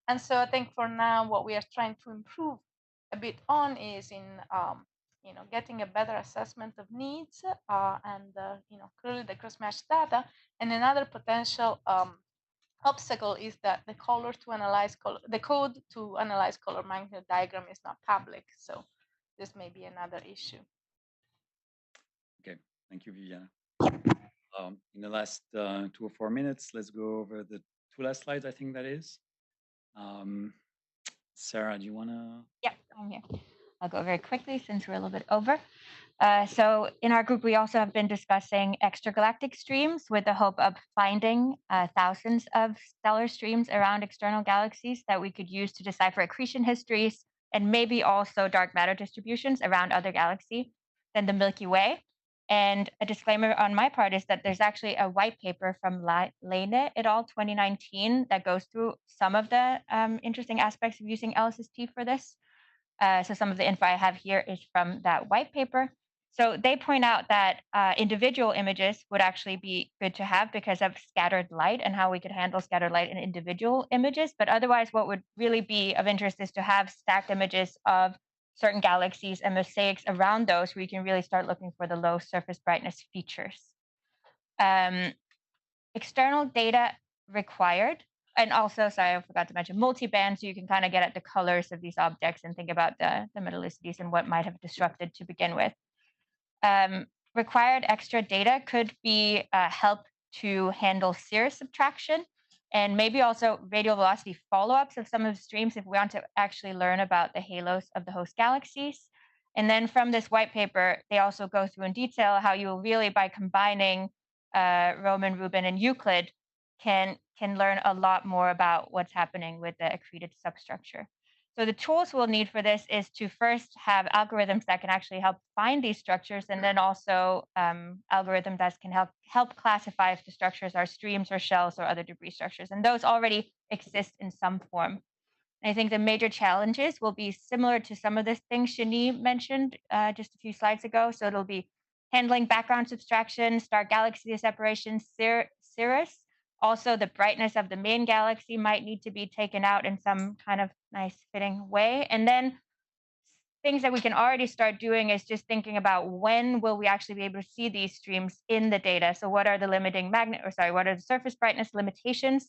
And so I think for now, what we are trying to improve a bit on is in getting a better assessment of needs and clearly the cross-match data. And another potential obstacle is that the code to analyze color magnitude diagram is not public. So this may be another issue. Okay, thank you, Viviana. In the last 2 or 4 minutes, let's go over the two last slides, I think that is. Sarah, do you want to? Yep, I'm here. I'll go very quickly since we're a little bit over. So in our group, we also have been discussing extragalactic streams with the hope of finding thousands of stellar streams around external galaxies that we could use to decipher accretion histories and maybe also dark matter distributions around other galaxies than the Milky Way. And a disclaimer on my part is that there's actually a white paper from Lane et al. 2019 that goes through some of the interesting aspects of using LSST for this. So some of the info I have here is from that white paper. So they point out that individual images would actually be good to have because of scattered light and how we could handle scattered light in individual images. But otherwise, what would really be of interest is to have stacked images of certain galaxies and mosaics around those where you can really start looking for the low surface brightness features. External data required. And also, sorry, I forgot to mention multiband, so you can kind of get at the colors of these objects and think about the metallicities and what might have disrupted to begin with. Required extra data could be help to handle cirrus subtraction and maybe also radial velocity follow-ups of some of the streams if we want to actually learn about the halos of the host galaxies. And then from this white paper, they also go through in detail how you will really, by combining Roman, Rubin, and Euclid, can learn a lot more about what's happening with the accreted substructure. So the tools we'll need for this is to first have algorithms that can actually help find these structures, and then also algorithms that can help classify if the structures are streams or shells or other debris structures. And those already exist in some form. And I think the major challenges will be similar to some of the things Shani mentioned just a few slides ago. So it'll be handling background subtraction, star galaxy separation, cirrus. Also, the brightness of the main galaxy might need to be taken out in some kind of nice fitting way. And then things that we can already start doing is just thinking about when will we actually be able to see these streams in the data. So what are the what are the surface brightness limitations?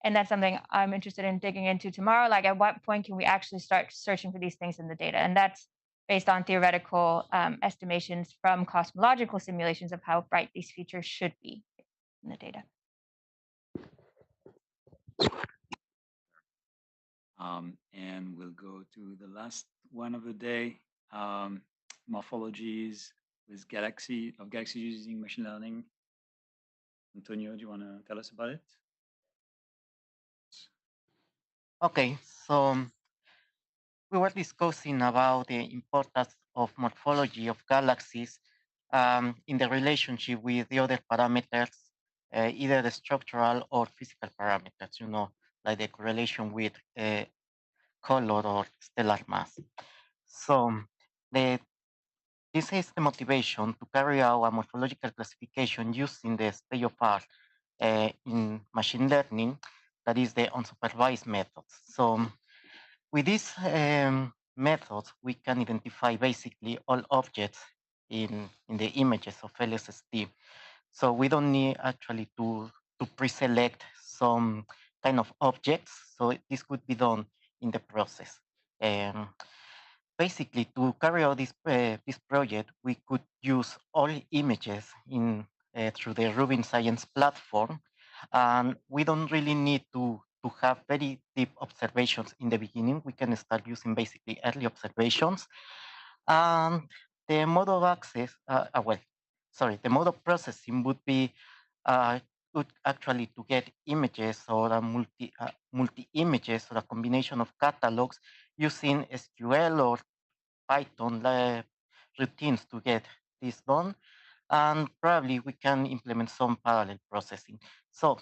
And that's something I'm interested in digging into tomorrow. Like at what point can we actually start searching for these things in the data? And that's based on theoretical estimations from cosmological simulations of how bright these features should be in the data. And we'll go to the last one of the day, morphologies with galaxies using machine learning. Antonio, do you want to tell us about it? Okay, so we were discussing about the importance of morphology of galaxies in the relationship with the other parameters, either the structural or physical parameters, like the correlation with color or stellar mass. So this is the motivation to carry out a morphological classification using the state of art in machine learning, that is the unsupervised methods. So with these methods, we can identify basically all objects in the images of LSST. So we don't need actually to pre-select some kind of objects. So this could be done in the process. Basically, to carry out this project, we could use all images through the Rubin Science platform, and we don't really need to have very deep observations in the beginning. We can start using basically early observations, and the mode of access, the mode of processing would be would actually to get images or a multi-images or a combination of catalogs using SQL or Python routines to get this done. And probably we can implement some parallel processing. So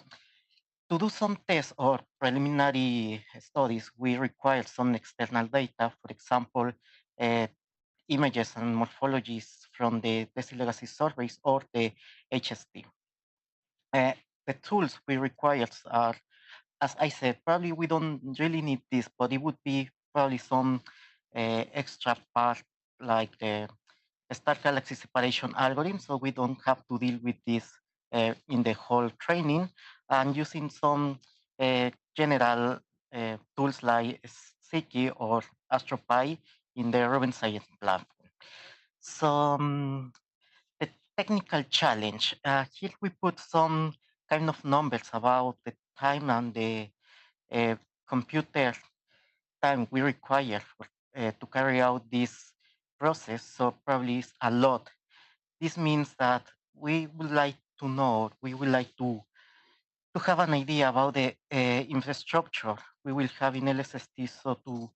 to do some tests or preliminary studies, we require some external data, for example, images and morphologies from the Desi Legacy surveys or the HST. The tools we require are, as I said, probably we don't really need this, but it would be probably some extra part like the star galaxy separation algorithm, so we don't have to deal with this in the whole training, and using some general tools like Siki or AstroPy in the Rubin Science platform. So the technical challenge, here we put some kind of numbers about the time and the computer time we require to carry out this process. So probably it's a lot. This means that we would like to know, we would like to have an idea about the infrastructure we will have in LSST, so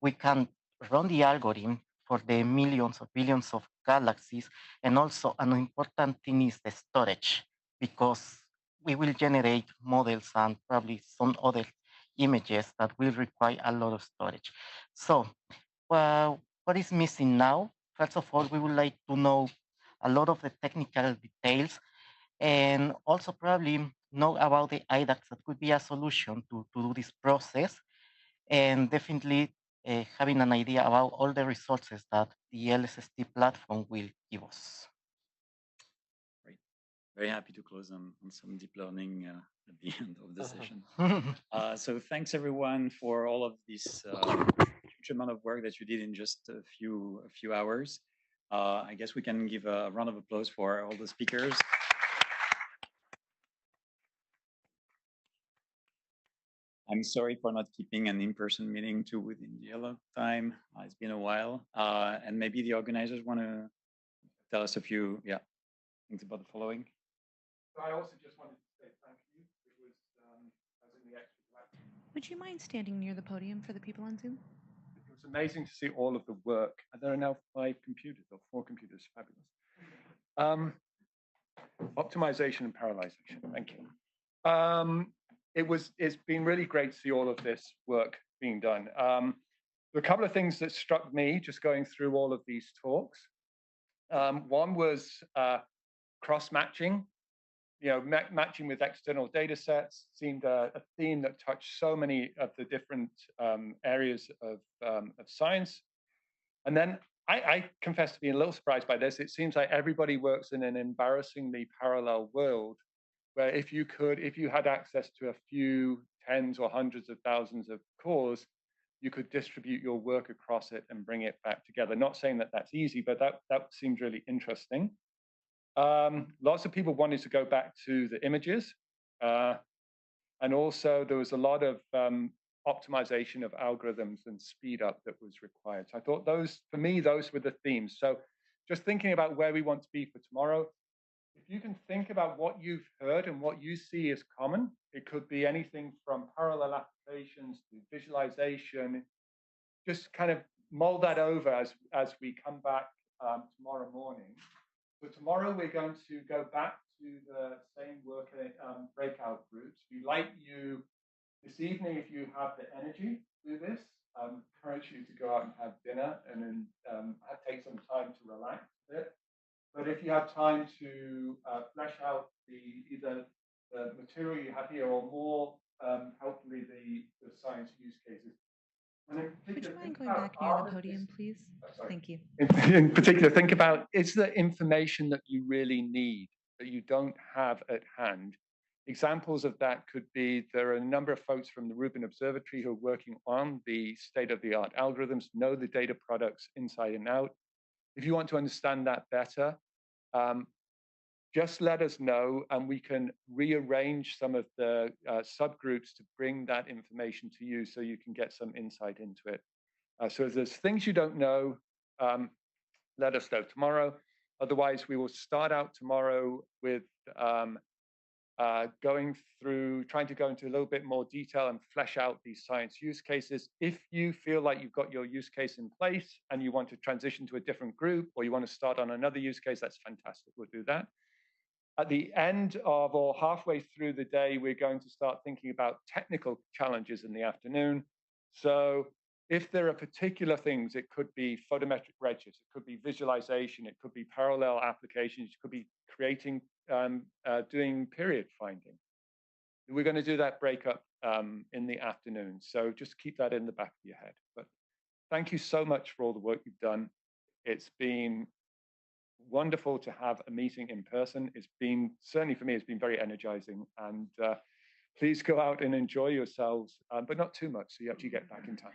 we can run the algorithm for the millions or billions of galaxies. And also an important thing is the storage, because we will generate models and probably some other images that will require a lot of storage. So what is missing now? First of all, we would like to know a lot of the technical details, and also probably know about the IDAX that could be a solution to do this process, and definitely having an idea about all the resources that the LSST platform will give us. Great. Very happy to close on some deep learning at the end of the session. So thanks everyone for all of this huge amount of work that you did in just a few hours. I guess we can give a round of applause for all the speakers. I'm sorry for not keeping an in-person meeting too within the allotted time. It's been a while. And maybe the organizers want to tell us a few things about the following. So I also just wanted to say thank you. It was, as in the extra. Would you mind standing near the podium for the people on Zoom? It was amazing to see all of the work. And there are now 5 computers or 4 computers. Fabulous. Optimization and parallelization. Thank you. It's been really great to see all of this work being done. There are a couple of things that struck me just going through all of these talks. One was cross-matching. Matching with external data sets seemed a theme that touched so many of the different areas of science. And then I confess to being a little surprised by this. It seems like everybody works in an embarrassingly parallel world, where if you had access to a few tens or hundreds of thousands of cores, you could distribute your work across it and bring it back together. Not saying that that's easy, but that seems really interesting. Lots of people wanted to go back to the images. And also there was a lot of optimization of algorithms and speed up that was required. So I thought for me, those were the themes. So just thinking about where we want to be for tomorrow, if you can think about what you've heard and what you see as common, it could be anything from parallel applications to visualization. Just kind of mold that over as we come back tomorrow morning. So tomorrow we're going to go back to the same work breakout groups. We'd like you this evening, if you have the energy to do this, encourage you to go out and have dinner and then take some time to relax a bit. But if you have time to flesh out either the material you have here or more helpfully the science use cases. Would you mind going back near the podium, please? Thank you. In particular, think about, is there information that you really need that you don't have at hand? Examples of that could be, there are a number of folks from the Rubin Observatory who are working on the state-of-the-art algorithms, know the data products inside and out. If you want to understand that better, just let us know and we can rearrange some of the subgroups to bring that information to you so you can get some insight into it. So if there's things you don't know, let us know tomorrow. Otherwise, we will start out tomorrow with trying to go into a little bit more detail and flesh out these science use cases. If you feel like you've got your use case in place and you want to transition to a different group or you want to start on another use case, that's fantastic. We'll do that. At the end of or halfway through the day, we're going to start thinking about technical challenges in the afternoon. So if there are particular things, it could be photometric redshift, it could be visualization, it could be parallel applications, it could be creating, doing period finding. We're going to do that breakup in the afternoon. So just keep that in the back of your head. But thank you so much for all the work you've done. It's been wonderful to have a meeting in person. It's been, certainly for me, it's been very energizing. And please go out and enjoy yourselves, but not too much, so you actually get back in time.